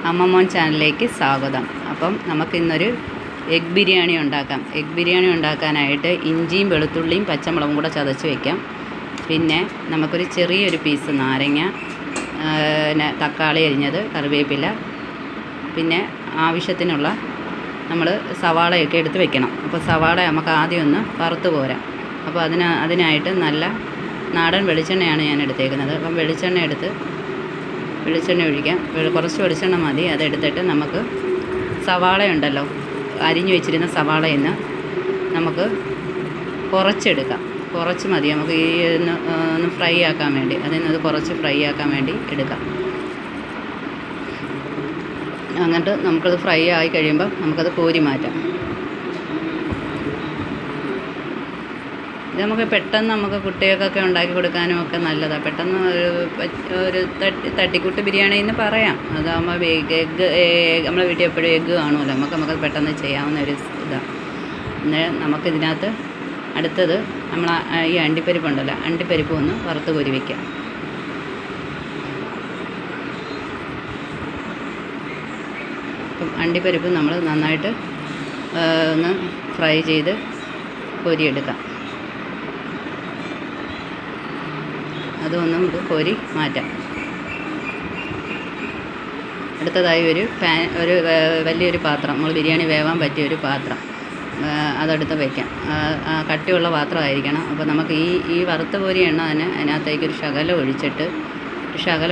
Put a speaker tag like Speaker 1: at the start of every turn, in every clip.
Speaker 1: അമ്മമോൻ ചാനലിലേക്ക് സ്വാഗതം. അപ്പം നമുക്കിന്നൊരു എഗ് ബിരിയാണി ഉണ്ടാക്കാം. എഗ് ബിരിയാണി ഉണ്ടാക്കാനായിട്ട് ഇഞ്ചിയും വെളുത്തുള്ളിയും പച്ചമുളകും കൂടെ ചതച്ച് വയ്ക്കാം. പിന്നെ നമുക്കൊരു ചെറിയൊരു പീസ് നാരങ്ങ, തക്കാളി അരിഞ്ഞത്, കറിവേപ്പില, പിന്നെ ആവശ്യത്തിനുള്ള നമ്മൾ സവാളയൊക്കെ എടുത്ത് വെക്കണം. അപ്പോൾ സവാള നമുക്ക് ആദ്യം ഒന്ന് വറുത്ത് പോരാം. അപ്പോൾ അതിനായിട്ട് നല്ല നാടൻ വെളിച്ചെണ്ണയാണ് ഞാൻ എടുത്തേക്കുന്നത്. അപ്പം വെളിച്ചെണ്ണ ഒഴിക്കാം. കുറച്ച് വെളിച്ചെണ്ണ മതി. അതെടുത്തിട്ട് നമുക്ക് സവാള ഉണ്ടല്ലോ, അരിഞ്ഞു വെച്ചിരുന്ന സവാളയിൽ നിന്ന് നമുക്ക് കുറച്ചെടുക്കാം. കുറച്ച് മതി നമുക്ക് ഈ ഒന്ന് ഫ്രൈ ആക്കാൻ വേണ്ടി. അതിൽ നിന്ന് കുറച്ച് ഫ്രൈ ആക്കാൻ വേണ്ടി എടുക്കാം. എന്നിട്ട് നമുക്കത് ഫ്രൈ ആയി കഴിയുമ്പോൾ നമുക്കത് കോരി മാറ്റാം. ഇത് നമുക്ക് പെട്ടെന്ന് കുട്ടികൾക്കൊക്കെ ഉണ്ടാക്കി കൊടുക്കാനും ഒക്കെ നല്ലതാണ്. പെട്ടെന്ന് ഒരു തട്ടിക്കൂട്ട് ബിരിയാണി എന്ന് പറയാം. അതാകുമ്പോൾ എഗ്ഗ് നമ്മളെ വീട്ടിൽ എപ്പോഴും എഗ്ഗ് കാണുമല്ലോ. നമുക്കത് പെട്ടെന്ന് ചെയ്യാവുന്ന ഒരു ഇതാണ്. പിന്നെ നമുക്കിതിനകത്ത് അടുത്തത് നമ്മൾ ഈ അണ്ടിപ്പരിപ്പുണ്ടല്ലോ, അണ്ടിപ്പരിപ്പ് ഒന്ന് വറുത്ത് കോരി വയ്ക്കാം. അപ്പം അണ്ടിപ്പരിപ്പ് നമ്മൾ നന്നായിട്ട് ഒന്ന് ഫ്രൈ ചെയ്ത് കോരിയെടുക്കാം. അതൊന്നും ഇത് കോരി മാറ്റാം. അടുത്തതായി ഒരു വലിയൊരു പാത്രം, നമ്മൾ ബിരിയാണി വേവാൻ പറ്റിയൊരു പാത്രം അതെടുത്ത് വയ്ക്കാം. കട്ടിയുള്ള പാത്രമായിരിക്കണം. അപ്പോൾ നമുക്ക് ഈ വറുത്ത് കോരി എണ്ണ തന്നെ അതിനകത്തേക്ക് ഒരു ശകലം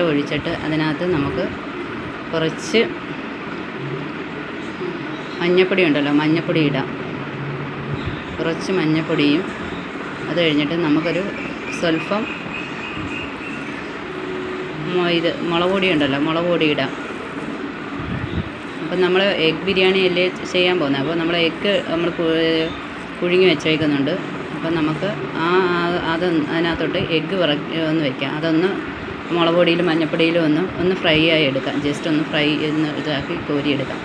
Speaker 1: ഒഴിച്ചിട്ട് അതിനകത്ത് നമുക്ക് കുറച്ച് മഞ്ഞൾപ്പൊടി ഉണ്ടല്ലോ, മഞ്ഞൾപ്പൊടി ഇടാം. കുറച്ച് മഞ്ഞൾപ്പൊടിയും അത് കഴിഞ്ഞിട്ട് നമുക്കൊരു സ്വല്പം മുളക് പൊടി ഉണ്ടല്ലോ, മുളക് പൊടി ഇടാം. അപ്പം നമ്മൾ എഗ് ബിരിയാണി അല്ലേ ചെയ്യാൻ പോകുന്നത്. അപ്പോൾ നമ്മൾ എഗ്ഗ് നമ്മൾ പുഴുങ്ങി വെച്ചേക്കുന്നുണ്ട്. അപ്പം നമുക്ക് അതിനകത്തോട്ട് എഗ്ഗ് ഒന്ന് വയ്ക്കാം. അതൊന്ന് മുളക് പൊടിയിലും മഞ്ഞൾപ്പൊടിയിലും ഒന്ന് ഫ്രൈ ആയി എടുക്കാം. ജസ്റ്റ് ഒന്ന് ഫ്രൈ ഇതാക്കി കോരിയെടുക്കാം.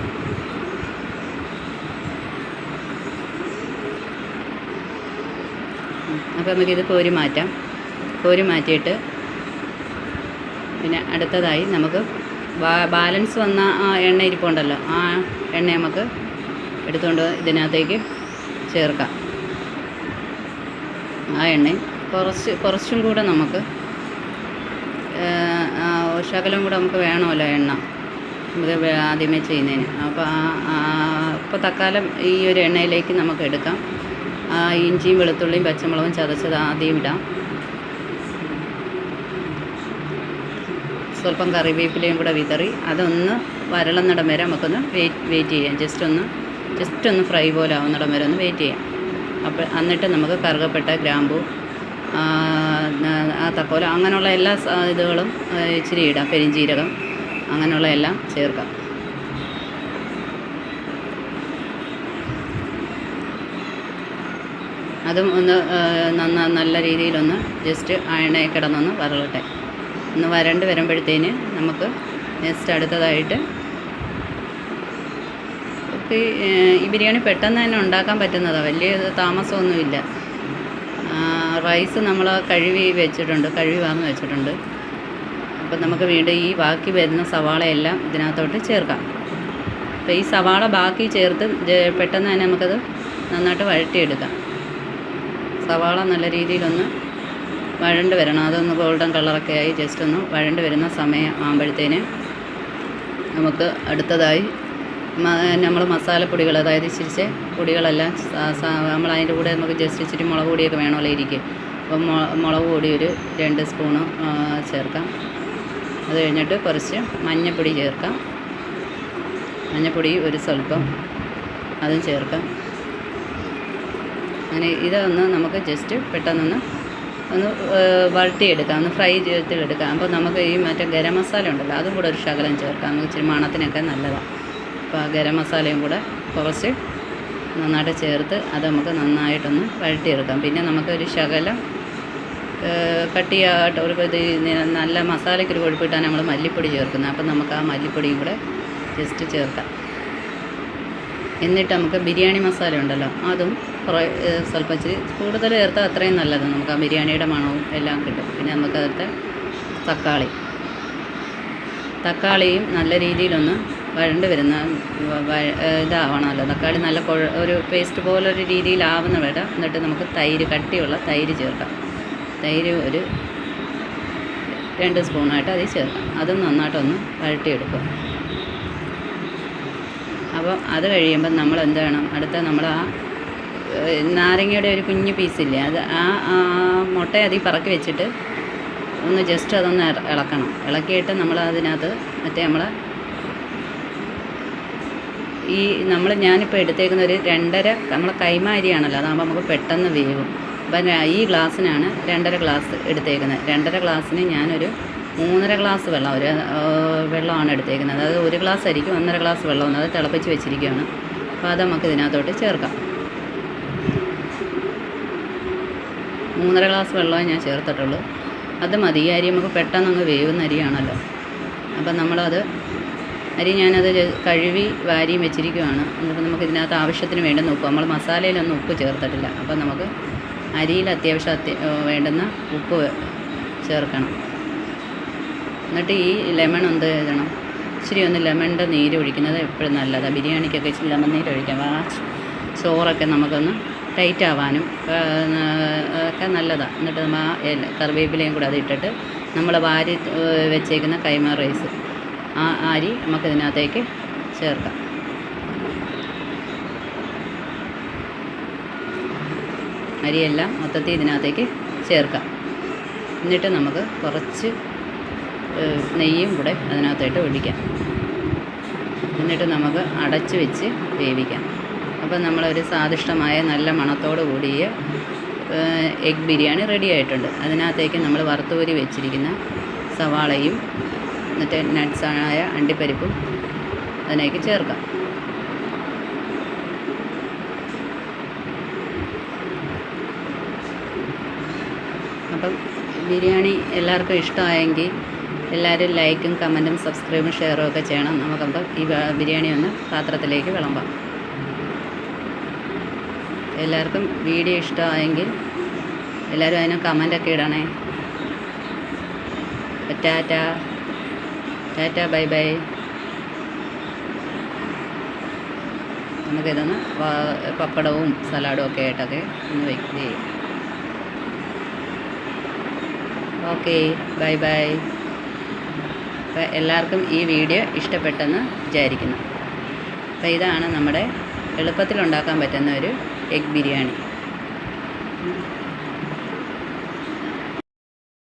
Speaker 1: അപ്പോൾ നമുക്കിത് കോരി മാറ്റിയിട്ട് പിന്നെ അടുത്തതായി നമുക്ക് ബാലൻസ് വന്ന ആ എണ്ണ ഇരിപ്പുണ്ടല്ലോ, ആ എണ്ണ നമുക്ക് എടുത്തുകൊണ്ട് ഇതിനകത്തേക്ക് ചേർക്കാം. ആ എണ്ണയും കുറച്ചും കൂടെ നമുക്ക് ശകലം കൂടെ നമുക്ക് വേണമല്ലോ എണ്ണ നമുക്ക് ആദ്യമേ ചെയ്യുന്നതിന്. അപ്പോൾ തൽക്കാലം ഈ ഒരു എണ്ണയിലേക്ക് നമുക്ക് എടുക്കാം. ഇഞ്ചിയും വെളുത്തുള്ളിയും പച്ചമുളകും ചതച്ചത് ആദ്യം ഇടാം. സ്വല്പം കറിവേപ്പിലയും കൂടെ വിതറി അതൊന്ന് വരളുന്നിടം വരെ നമുക്കൊന്ന് വെയിറ്റ് ചെയ്യാം. ജസ്റ്റ് ഒന്ന് ഫ്രൈ പോലെ ആവുന്നിടം വരെ ഒന്ന് വെയിറ്റ് ചെയ്യാം. അപ്പോൾ എന്നിട്ട് നമുക്ക് കറുകപ്പട്ട, ഗ്രാമ്പൂ, തക്കോല അങ്ങനെയുള്ള എല്ലാ ഇതുകളും ഇച്ചിരി ഇടാം. പെരിഞ്ചീരകം അങ്ങനെയുള്ള എല്ലാം ചേർക്കാം. അതും ഒന്ന് നല്ല രീതിയിലൊന്ന് ജസ്റ്റ് എണ്ണയിൽ കിടന്നൊന്ന് വരളട്ടെ. ഒന്ന് വരണ്ട് വരുമ്പോഴത്തേന് നമുക്ക് നെക്സ്റ്റ് അടുത്തതായിട്ട് ഈ ബിരിയാണി പെട്ടെന്ന് തന്നെ ഉണ്ടാക്കാൻ പറ്റുന്നതാണ്. വലിയ താമസമൊന്നുമില്ല. റൈസ് നമ്മൾ കഴുകി വാങ്ങി വെച്ചിട്ടുണ്ട്. അപ്പം നമുക്ക് വീണ്ടും ഈ ബാക്കി വരുന്ന സവാളയെല്ലാം ഇതിനകത്തോട്ട് ചേർക്കാം. അപ്പോൾ ഈ സവാള ബാക്കി ചേർത്ത് പെട്ടെന്ന് തന്നെ നമുക്കത് നന്നായിട്ട് വഴറ്റിയെടുക്കാം. സവാള നല്ല രീതിയിലൊന്ന് വഴണ്ട് വരണം. അതൊന്ന് ഗോൾഡൻ കളറൊക്കെ ആയി ജസ്റ്റ് ഒന്ന് വഴണ്ട് വരുന്ന സമയം ആകുമ്പോഴത്തേന് നമുക്ക് അടുത്തതായി നമ്മൾ മസാലപ്പൊടികൾ, അതായത് ഇച്ചിരി പൊടികളെല്ലാം നമ്മൾ അതിൻ്റെ കൂടെ നമുക്ക് ജസ്റ്റ് ഇച്ചിരി മുളക് പൊടിയൊക്കെ വേണമല്ലോ ഇരിക്കും. അപ്പം മുളക് പൊടി ഒരു 2 സ്പൂണ് ചേർക്കാം. അത് കഴിഞ്ഞിട്ട് കുറച്ച് മഞ്ഞൾപ്പൊടി ചേർക്കാം. മഞ്ഞൾപ്പൊടി ഒരു സ്വല്പം അതും ചേർക്കാം. അങ്ങനെ ഇതൊന്ന് നമുക്ക് ജസ്റ്റ് പെട്ടെന്നൊന്ന് വഴറ്റിയെടുക്കാം, ഒന്ന് ഫ്രൈ ചെയ്തെടുക്കാം. അപ്പോൾ നമുക്ക് ഈ മറ്റേ ഗരം മസാല ഉണ്ടല്ലോ, അതും കൂടെ ഒരു ശകലം ചേർക്കാം. നമുക്ക് ഇച്ചിരി മണത്തിനൊക്കെ നല്ലതാണ്. അപ്പോൾ ആ ഗരം മസാലയും കൂടെ കുറച്ച് നന്നായിട്ട് ചേർത്ത് അത് നമുക്ക് നന്നായിട്ടൊന്ന് വഴറ്റിയെടുക്കാം. പിന്നെ നമുക്കൊരു ശകലം കട്ടിയായിട്ട് നല്ല മസാലയ്ക്കൊരു കൊഴുപ്പിട്ടാണ് നമ്മൾ മല്ലിപ്പൊടി ചേർക്കുന്നത്. അപ്പം നമുക്ക് ആ മല്ലിപ്പൊടിയും കൂടെ ജസ്റ്റ് ചേർക്കാം. എന്നിട്ട് നമുക്ക് ബിരിയാണി മസാല ഉണ്ടല്ലോ, അതും സ്വല്പം ഇച്ചിരി കൂടുതൽ ചേർത്താൽ അത്രയും നല്ലത്. നമുക്ക് ആ ബിരിയാണിയുടെ മണവും എല്ലാം കിട്ടും. പിന്നെ നമുക്കതിൻ്റെ തക്കാളി തക്കാളിയും നല്ല രീതിയിലൊന്ന് വഴണ്ട് വരുന്ന ഇതാവണമല്ലോ. തക്കാളി നല്ല ഒരു പേസ്റ്റ് പോലൊരു രീതിയിലാവുന്ന വരെ. എന്നിട്ട് നമുക്ക് തൈര്, കട്ടിയുള്ള തൈര് ചേർക്കാം. തൈര് ഒരു 2 സ്പൂണായിട്ട് അതിൽ ചേർക്കാം. അതും നന്നായിട്ടൊന്ന് വഴട്ടിയെടുക്കുക. അപ്പോൾ അത് കഴിയുമ്പം നമ്മൾ എന്ത് വേണം, അടുത്ത നമ്മൾ ആ നാരങ്ങയുടെ ഒരു കുഞ്ഞു പീസില്ലേ, അത് ആ മുട്ട അതിൽ പറക്കി വെച്ചിട്ട് ഒന്ന് ജസ്റ്റ് അതൊന്ന് ഇളക്കണം. ഇളക്കിയിട്ട് നമ്മൾ അതിനകത്ത് മറ്റേ ഞാനിപ്പോൾ എടുത്തേക്കുന്ന ഒരു 2.5 നമ്മളെ കൈമ അരിയാണല്ലോ, അതാകുമ്പോൾ നമുക്ക് പെട്ടെന്ന് വേവും. അപ്പം ഈ ഗ്ലാസ്സിനാണ് 2.5 ഗ്ലാസ് എടുത്തേക്കുന്നത്. 2.5 ഗ്ലാസ്സിന് ഞാനൊരു 3.5 ഗ്ലാസ് വെള്ളമാണ് എടുത്തേക്കുന്നത്. അതായത് 1 ഗ്ലാസ് അരിക്കും 1.5 ഗ്ലാസ് വെള്ളമാണ്. അത് തിളപ്പിച്ച് വെച്ചിരിക്കുകയാണ്. അപ്പോൾ അത് നമുക്ക് ഇതിനകത്തോട്ട് ചേർക്കാം. 3.5 ഗ്ലാസ് വെള്ളമേ ഞാൻ ചേർത്തിട്ടുള്ളൂ. അത് മതി. ഈ അരി നമുക്ക് പെട്ടെന്ന് അങ്ങ് വേവുന്ന അരിയാണല്ലോ. അപ്പം ഞാനത് കഴുകി വാരിയും വെച്ചിരിക്കുകയാണ്. എന്നിട്ട് നമുക്ക് ഇതിനകത്ത് ആവശ്യത്തിന് വേണ്ടുന്ന ഉപ്പ്, നമ്മൾ മസാലയിലൊന്നും ഉപ്പ് ചേർത്തിട്ടില്ല. അപ്പം നമുക്ക് അരിയിൽ അത്യാവശ്യം വേണ്ടുന്ന ഉപ്പ് ചേർക്കണം. എന്നിട്ട് ഈ ലെമൺ എന്ത് ചെയ്യണം, ഇച്ചിരി ഒന്ന് ലെമണിൻ്റെ നീര് ഒഴിക്കുന്നത് എപ്പോഴും നല്ലതാണ്. ബിരിയാണിക്കൊക്കെ ഇച്ചിരി ലെമൺ നീര് ഒഴിക്കാം. ആ ചോറൊക്കെ നമുക്കൊന്ന് ടൈറ്റ് ആവാനും ഒക്കെ നല്ലതാണ്. എന്നിട്ട് നമ്മൾ കറിവേപ്പിലയും കൂടെ അതിട്ടിട്ട് നമ്മൾ വാരി വെച്ചേക്കുന്ന കൈമ റൈസ്, ആ അരി നമുക്കിതിനകത്തേക്ക് ചേർക്കാം. അരിയെല്ലാം മൊത്തത്തിൽ ഇതിനകത്തേക്ക് ചേർക്കാം. എന്നിട്ട് നമുക്ക് കുറച്ച് നെയ്യും കൂടെ അതിനകത്തായിട്ട് ഒഴിക്കാം. എന്നിട്ട് നമുക്ക് അടച്ച് വെച്ച് വേവിക്കാം. അപ്പം നമ്മളൊരു സ്വാദിഷ്ടമായ നല്ല മണത്തോടു കൂടിയ എഗ് ബിരിയാണി റെഡി ആയിട്ടുണ്ട്. അതിനകത്തേക്ക് നമ്മൾ വറുത്തുകോരി വെച്ചിരിക്കുന്ന സവാളയും എന്നിട്ട് നട്ട്സായ അണ്ടിപ്പരിപ്പും അതിനേക്ക് ചേർക്കാം. അപ്പം ബിരിയാണി എല്ലാവർക്കും ഇഷ്ടമായെങ്കിൽ എല്ലാവരും ലൈക്കും കമൻറ്റും സബ്സ്ക്രൈബും ഷെയറും ഒക്കെ ചെയ്യണം. നമുക്കപ്പം ഈ ബിരിയാണി ഒന്ന് പാത്രത്തിലേക്ക് വിളമ്പാം. എല്ലാവർക്കും വീഡിയോ ഇഷ്ടമായെങ്കിൽ എല്ലാവരും അതിന് കമൻ്റൊക്കെ ഇടണേ. Tata bye bye. നമുക്കിതൊന്ന് പപ്പടവും സലാഡും ഒക്കെ ആയിട്ടൊക്കെ ഒന്ന് വയ്ക്കുകയും. Okay, bye bye. അപ്പോൾ എല്ലാവർക്കും ഈ വീഡിയോ ഇഷ്ടപ്പെട്ടെന്ന് വിചാരിക്കുന്നു. അപ്പോൾ ഇതാണ് നമ്മുടെ എളുപ്പത്തിൽ ഉണ്ടാക്കാൻ പറ്റുന്ന ഒരു എഗ് ബിരിയാണി.